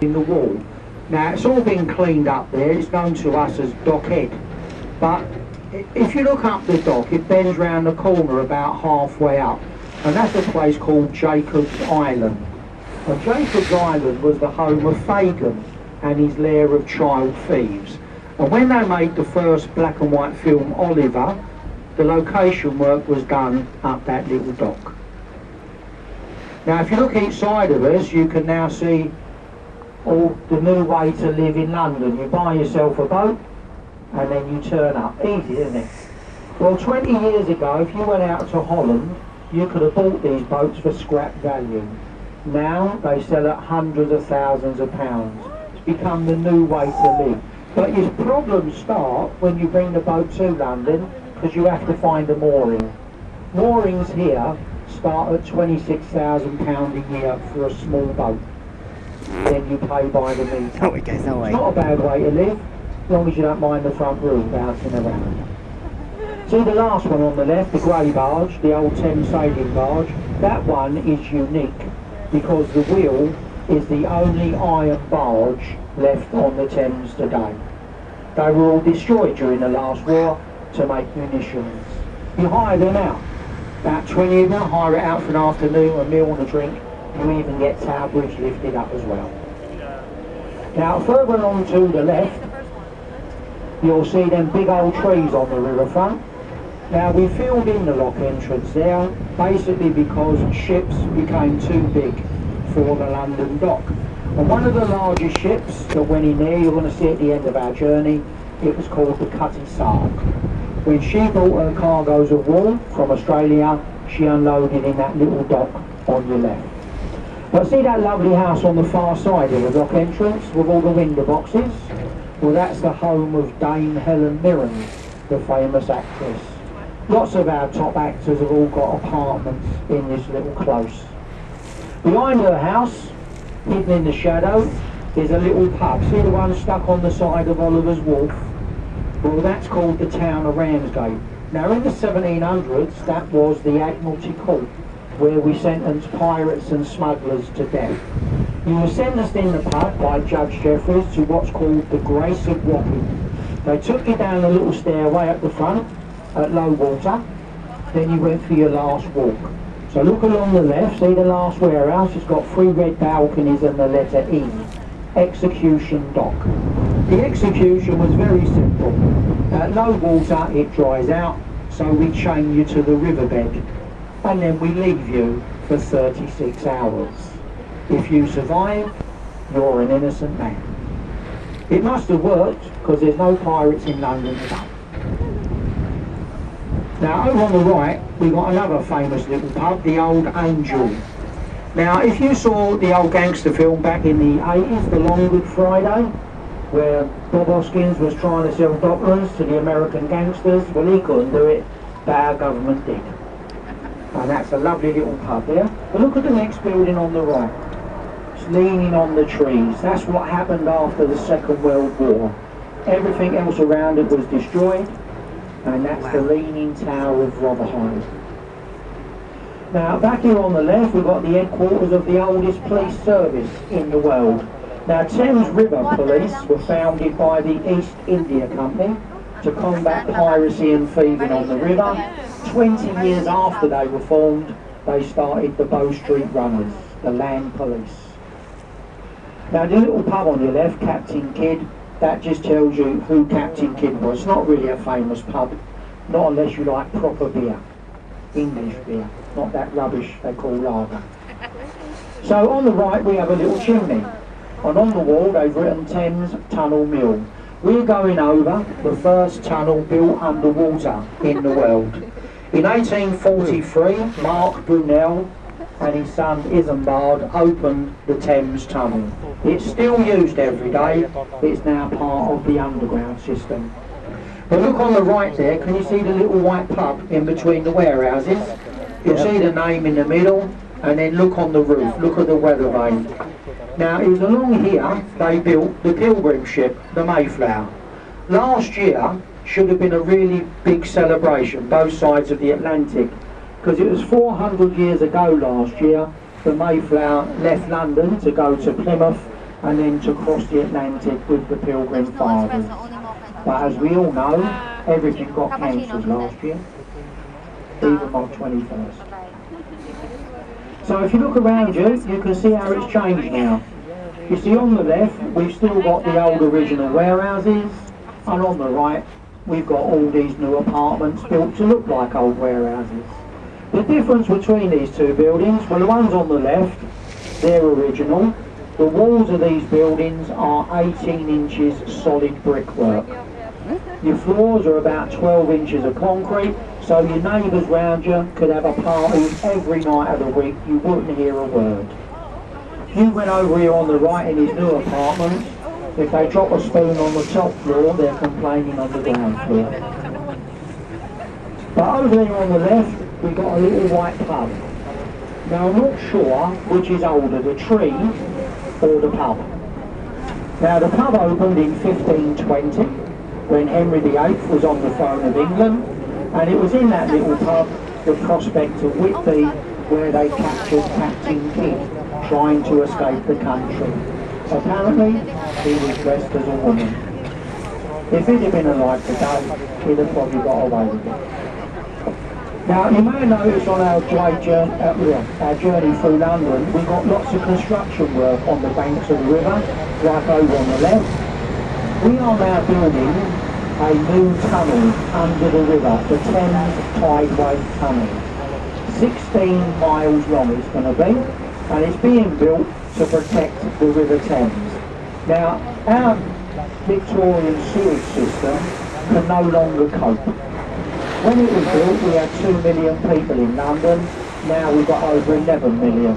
in the wall. Now it's all been cleaned up there, it's known to us as Dock Head, but if you look up the dock it bends round the corner about halfway up, and that's a place called Jacob's Island. And Jacob's Island was the home of Fagin and his lair of child thieves, and when they made the first black and white film Oliver, the location work was done up that little dock. Now if you look each side of us you can now see all the new way to live in London. You buy yourself a boat and then you turn up. Easy, isn't it? Well, 20 years ago, if you went out to Holland, you could have bought these boats for scrap value. Now they sell at hundreds of thousands of pounds. It's become the new way to live. But your problems start when you bring the boat to London, because you have to find a mooring. Moorings here start at £26,000 a year for a small boat. Then you pay by the metre. Oh, it goes that way. It's not a bad way to live, as long as you don't mind the front room bouncing around. See the last one on the left, the grey barge, the old Thames sailing barge. That one is unique because the wheel is the only iron barge left on the Thames today. They were all destroyed during the last war to make munitions. You hire them out. About 20 of them, hire it out for an afternoon, a meal and a drink. You even get Tower Bridge lifted up as well. Now further along to the left, you'll see them big old trees on the riverfront. Now we filled in the lock entrance there, basically because ships became too big for the London dock. And one of the largest ships that went in there, you're going to see at the end of our journey, it was called the Cutty Sark. When she brought her cargoes of wool from Australia, she unloaded in that little dock on your left. But see that lovely house on the far side of the dock entrance with all the window boxes? Well, that's the home of Dame Helen Mirren, the famous actress. Lots of our top actors have all got apartments in this little close. Behind her house, hidden in the shadow, is a little pub. See the one stuck on the side of Oliver's Wharf? Well, that's called the town of Ramsgate. Now in the 1700s, that was the Admiralty Court, where we sentenced pirates and smugglers to death. You were sentenced in the pub by Judge Jeffreys to what's called the Grace of Wapping. They took you down a little stairway at the front at low water, then you went for your last walk. So look along the left, see the last warehouse, it's got 3 red balconies and the letter E, Execution Dock. The execution was very simple. At low water it dries out, so we chain you to the riverbed and then we leave you for 36 hours. If you survive, you're an innocent man. It must have worked because there's no pirates in London today. Now over on the right we've got another famous little pub, the Old Angel. Now if you saw the old gangster film back in the 80s, The Long Good Friday, where Bob Hoskins was trying to sell Dopplers to the American gangsters, well he couldn't do it, but our government did. And that's a lovely little pub there. But look at the next building on the right. It's leaning on the trees. That's what happened after the Second World War. Everything else around it was destroyed, and that's the Leaning Tower of Rotherhithe. Now back here on the left we've got the headquarters of the oldest police service in the world. Now Thames River Police were founded by the East India Company to combat piracy and thieving on the river. 20 years after they were formed, they started the Bow Street Runners, the land police. Now the little pub on your left, Captain Kidd, that just tells you who Captain Kidd was. It's not really a famous pub, not unless you like proper beer, English beer, not that rubbish they call lager. So on the right we have a little chimney, and on the wall they've written Thames Tunnel Mill. We're going over the first tunnel built underwater in the world. In 1843, Mark Brunel and his son Isambard opened the Thames Tunnel. It's still used every day. It's now part of the underground system. But look on the right there, can you see the little white pub in between the warehouses? You'll see the name in the middle, and then look on the roof, look at the weather vane. Now it was along here they built the Pilgrim ship, the Mayflower. Last year should have been a really big celebration, both sides of the Atlantic, because it was 400 years ago last year the Mayflower left London to go to Plymouth and then to cross the Atlantic with the Pilgrim Fathers. But as we all know, everything got cancelled last year, even on 21st. So if you look around you, you can see how it's changed now. You see on the left, we've still got the old original warehouses, and on the right, we've got all these new apartments built to look like old warehouses. The difference between these two buildings, well, the ones on the left, they're original. The walls of these buildings are 18 inches solid brickwork. Your floors are about 12 inches of concrete, so your neighbours round you could have a party every night of the week, you wouldn't hear a word. If you went over here on the right in his new apartment, if they drop a spoon on the top floor, they're complaining on the ground floor. But over there on the left, we've got a little white pub. Now I'm not sure which is older, the tree or the pub. Now the pub opened in 1520 when Henry VIII was on the throne of England, and it was in that little pub, the Prospect of Whitby, where they captured Captain Kidd trying to escape the country. Apparently he was dressed as a woman. If he'd have been alive today, he'd have probably got away with it. Now, you may notice on our journey through London, we've got lots of construction work on the banks of the river, like over on the left. We are now building a new tunnel under the river, the Thames Tideway Tunnel. 16 miles long it's going to be, and it's being built to protect the River Thames. Now, our Victorian sewage system can no longer cope. When it was built, we had 2 million people in London. Now we've got over 11 million.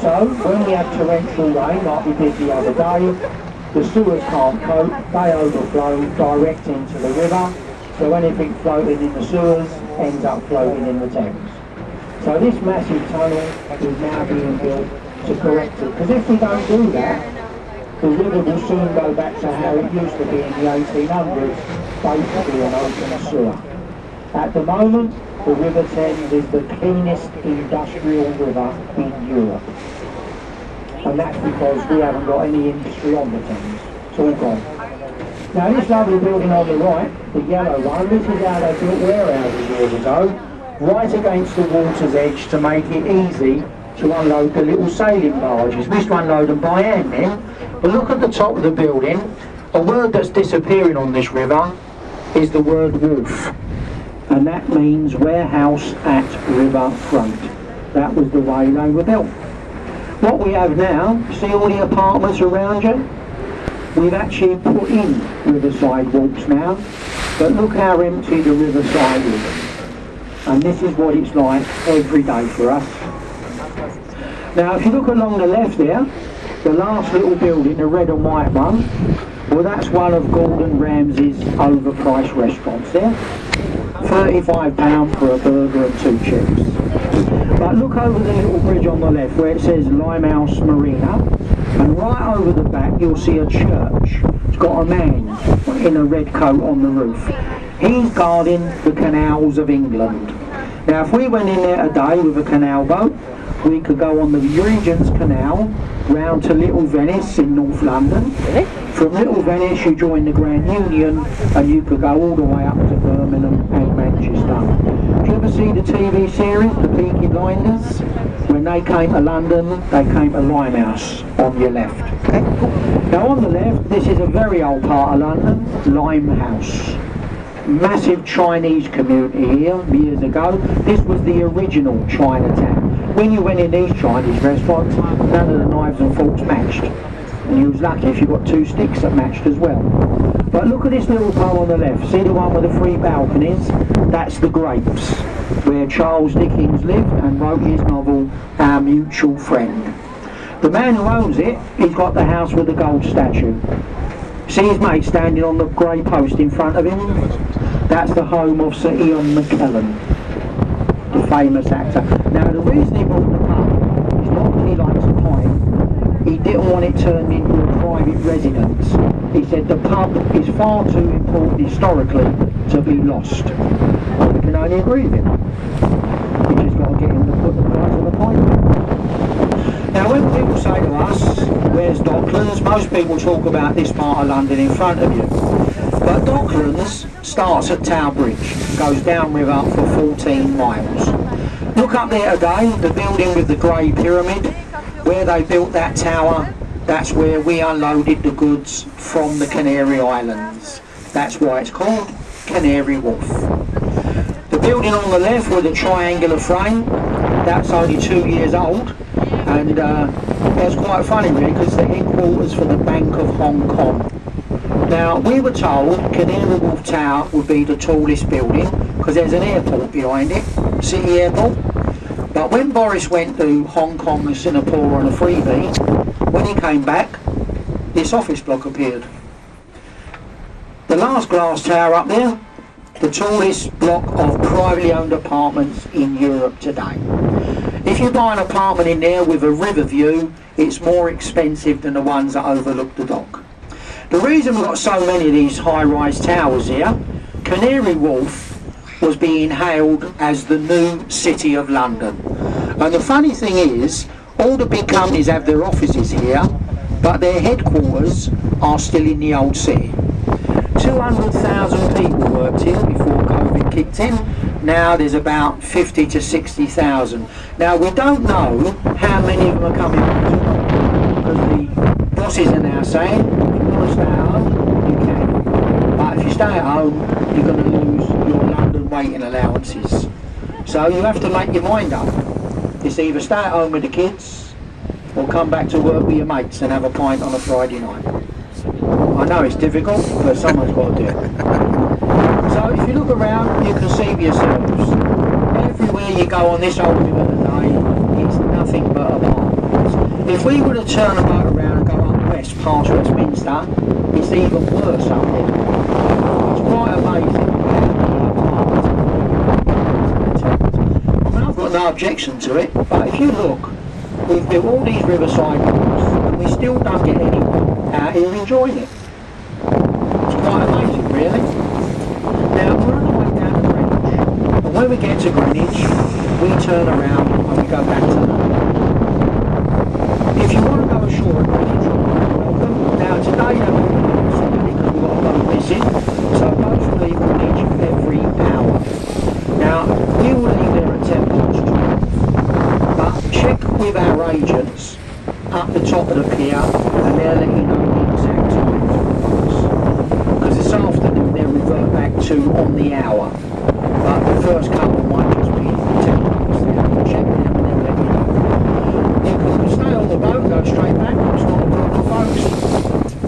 So, when we have torrential rain, like we did the other day, the sewers can't cope, they overflow direct into the river, so anything floating in the sewers ends up floating in the Thames. So this massive tunnel is now being built to correct it, because if we don't do that, the river will soon go back to how it used to be in the 1800s, basically an open sewer. At the moment, the River Thames is the cleanest industrial river in Europe. And that's because we haven't got any industry on the Thames. It's all gone. Now this lovely building on the right, the yellow one, this is how they built warehouses years ago, right against the water's edge to make it easy to unload the little sailing barges. We used to unload them by hand then. But look at the top of the building. A word that's disappearing on this river is the word wharf. And that means warehouse at river front. That was the way they were built. What we have now, see all the apartments around you? We've actually put in riverside walks now, but look how empty the riverside is. And this is what it's like every day for us. Now if you look along the left there, the last little building, the red and white one, well that's one of Gordon Ramsay's overpriced restaurants there. £35 for a burger and 2 chips. But look over the little bridge on the left where it says Limehouse Marina, and right over the back you'll see a church. It's got a man in a red coat on the roof. He's guarding the canals of England. Now if we went in there today with a canal boat, we could go on the Regent's Canal round to Little Venice in North London. From Little Venice you join the Grand Union and you could go all the way up to Birmingham and Manchester. Do you ever see the TV series, The Peaky Blinders? When they came to London, they came to Limehouse on your left. Okay? Now on the left, this is a very old part of London, Limehouse. Massive Chinese community here years ago. This was the original Chinatown. When you went in these Chinese restaurants, none of the knives and forks matched. And you was lucky if you got 2 sticks that matched as well. But look at this little pub on the left. See the one with the 3 balconies? That's the Grapes, where Charles Dickens lived and wrote his novel, Our Mutual Friend. The man who owns it, he's got the house with the gold statue. See his mate standing on the grey post in front of him? That's the home of Sir Ian McKellen, the famous actor. Now the reason he bought the pub is not that he likes a pint. He didn't want it turned into a private residence. He said the pub is far too important historically to be lost. We can only agree with him. You just got to get him to put the price on the pint. Now when people say to us, where's Docklands? Most people talk about this part of London in front of you. But Docklands starts at Tower Bridge, goes downriver for 14 miles. Look up there today, the building with the grey pyramid, where they built that tower, that's where we unloaded the goods from the Canary Islands. That's why it's called Canary Wharf. The building on the left with the triangular frame, that's only 2 years old, and that's quite funny really, because it's the headquarters for the Bank of Hong Kong. Now, we were told Canary Wharf Tower would be the tallest building because there's an airport behind it, City Airport. But when Boris went to Hong Kong and Singapore on a freebie, when he came back, this office block appeared. The last glass tower up there, the tallest block of privately owned apartments in Europe today. If you buy an apartment in there with a river view, it's more expensive than the ones that overlook the dock. The reason we've got so many of these high-rise towers here, Canary Wharf was being hailed as the new City of London. And the funny thing is, all the big companies have their offices here, but their headquarters are still in the old city. 200,000 people worked here before COVID kicked in. Now there's about 50 to 60,000. Now we don't know how many of them are coming back to work, because the bosses are now saying, if you want to stay at home, you can. But if you stay at home, you're going to lose your London waiting allowances. So you have to make your mind up. It's either stay at home with the kids, or come back to work with your mates and have a pint on a Friday night. I know it's difficult, but someone's got to do it. So if you look around, you can see for yourselves. Everywhere you go on this old river today, it's nothing but apartments. If we were to turn a boat around and go up west past Westminster, it's even worse up there. It's quite amazing how many apartments. I mean, I've got no objection to it, but if you look, we've built all these riverside walks, and we still don't get anyone out here enjoying it. It's quite amazing, really. Now, we're on the way down to Greenwich, and when we get to Greenwich, we turn around and we go back to London. If you want to go ashore at Greenwich, you're welcome. Now, today they're all because we've got a boat missing, so boats will leave Greenwich every hour. Now, we will leave there at 12, but check with our agents up the top of the pier, and they'll let you know the exact time. Because this afternoon they'll revert back to on the hour, but the first couple might just be 10 minutes there. Check them and they'll let you know. You can stay on the boat and go straight back, it's not a problem, folks.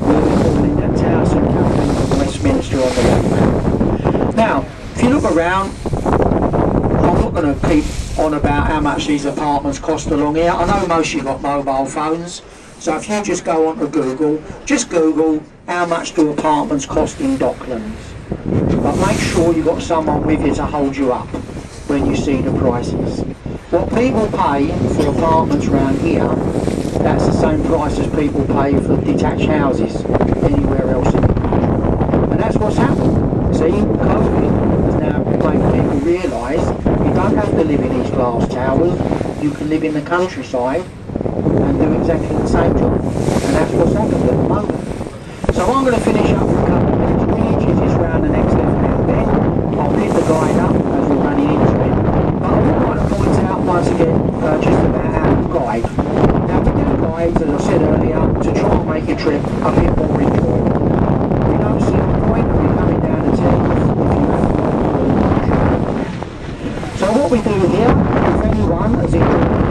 We'll be calling at Thames Tunnel and Westminster on the left bank. Now, if you look around, I'm not going to keep on about how much these apartments cost along here. I know most of you got mobile phones, so if you just go onto Google, just Google how much do apartments cost in Docklands. But make sure you've got someone with you to hold you up when you see the prices. What people pay for apartments around here, that's the same price as people pay for detached houses anywhere else in the country. And that's what's happened. See, COVID has now made people realise you don't have to live in these glass towers, you can live in the countryside and do exactly the same job. And that's what's happened at the moment. So I'm going to finish up with a couple of minutes. Greenwich is just round the next left-hand bend. I'll pick the guide up as we're running into it. But I would like to point out once again just about our guide. Now we do guides, as I said earlier, to try and make your trip a bit more enjoyable. We don't see the point of you coming down the Thames if you have to. So what we do here, if anyone has enjoyed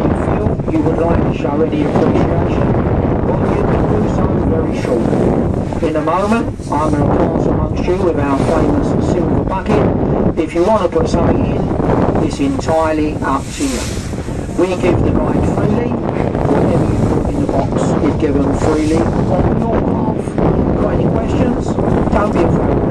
you feel you would like to show any appreciation, well, you can do so very shortly. In a moment, I'm going to pass amongst you with our famous silver bucket. If you want to put something in, it's entirely up to you. We give the guide freely. Whatever you put in the box is given freely on your behalf. Got any questions? Don't be afraid to ask.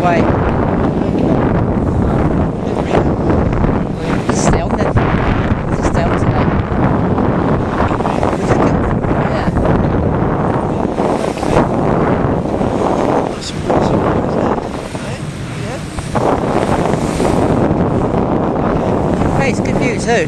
Tideway. Stay on then. Stay on today. Yeah. Hey, it's good view too.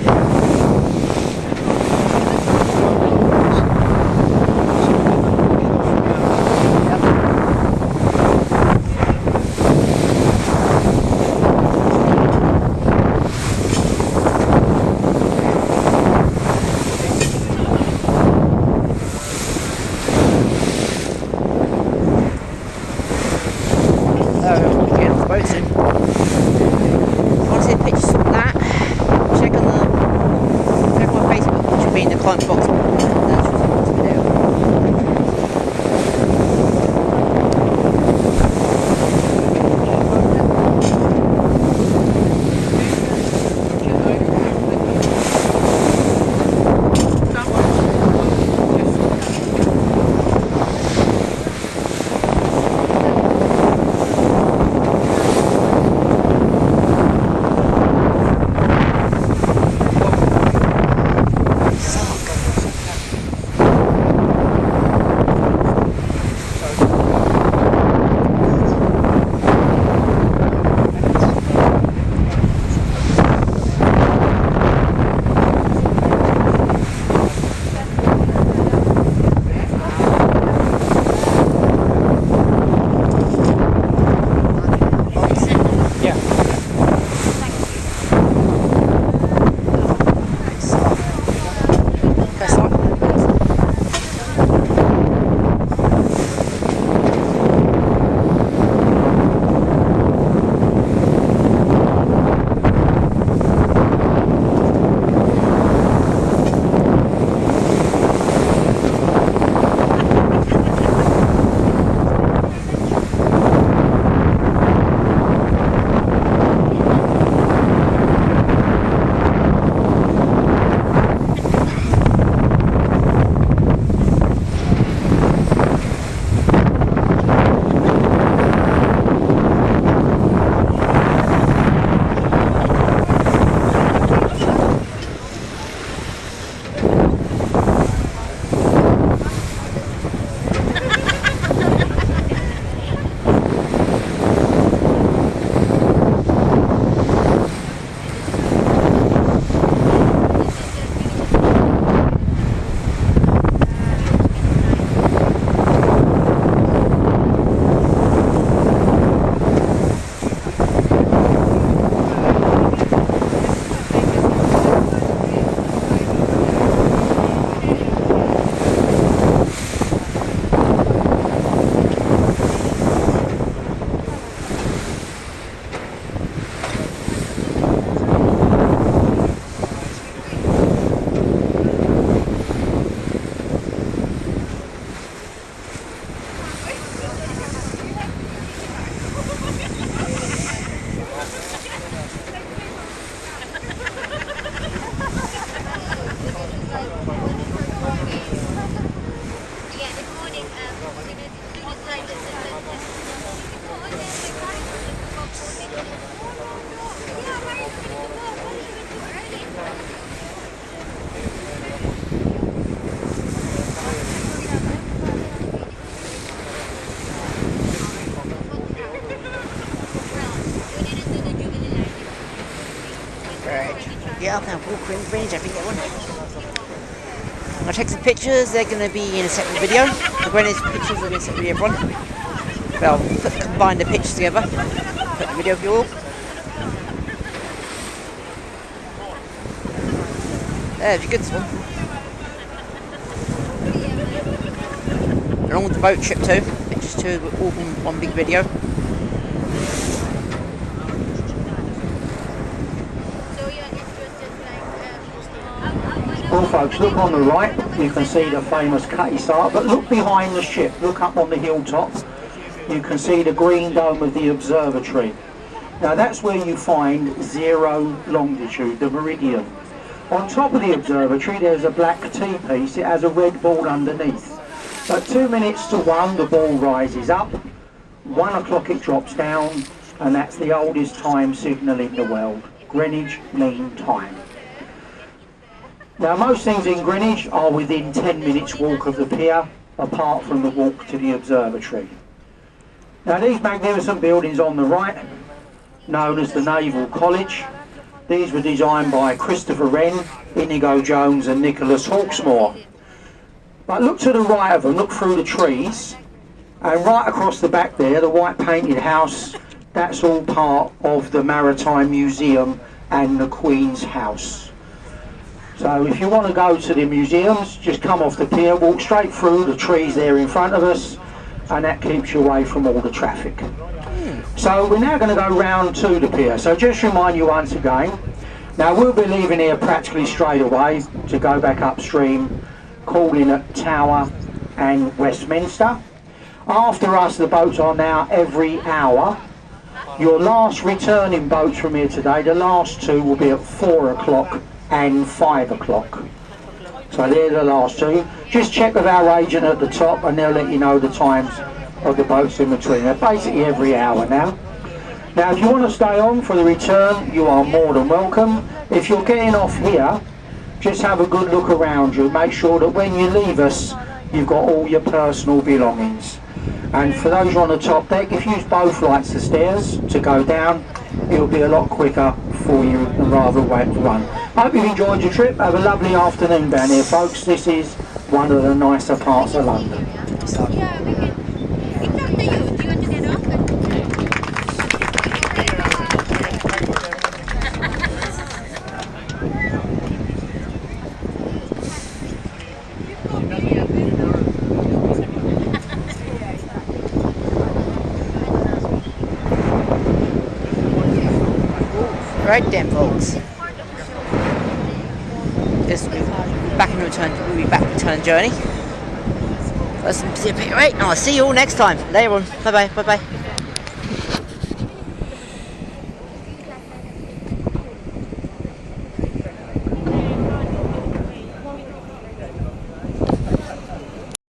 get up and walk around Greenwich, I think that one. I'm going to take some pictures, they're going to be in a separate video. The Greenwich pictures will be in a separate video for one. But I'll combine the pictures together, put the video for you all. There's a good one. Along with the boat trip too, pictures too, all in one big video. Well folks, look on the right, you can see the famous Cutty Star, but look behind the ship, look up on the hilltop, you can see the green dome of the observatory. Now that's where you find 0 longitude, the meridian. On top of the observatory there's a black T-piece, it has a red ball underneath. At 2 minutes to 1 the ball rises up, 1 o'clock it drops down, and that's the oldest time signal in the world, Greenwich Mean Time. Now most things in Greenwich are within 10 minutes walk of the pier, apart from the walk to the observatory. Now these magnificent buildings on the right, known as the Naval College, these were designed by Christopher Wren, Inigo Jones and Nicholas Hawksmoor. But look to the right of them, look through the trees, and right across the back there, the white painted house, that's all part of the Maritime Museum and the Queen's House. So if you want to go to the museums, just come off the pier, walk straight through the trees there in front of us, and that keeps you away from all the traffic. So we're now going to go round to the pier. So just remind you once again, now we'll be leaving here practically straight away to go back upstream, calling at Tower and Westminster. After us, the boats are now every hour. Your last returning boats from here today, the last two will be at 4 o'clock and 5 o'clock. So they're the last two. Just check with our agent at the top and they'll let you know the times of the boats in between. They're basically every hour now. Now if you want to stay on for the return, you are more than welcome. If you're getting off here, just have a good look around you. Make sure that when you leave us, you've got all your personal belongings. And for those who are on the top deck, if you use both flights of stairs to go down, it'll be a lot quicker for you than rather wait to run. Hope you've enjoyed your trip. Have a lovely afternoon down here, folks. This is one of the nicer parts of London. Right then, folks. This will be back in return. We'll be back return journey. First, right. I'll see you all next time. Later on. Bye bye. Bye bye.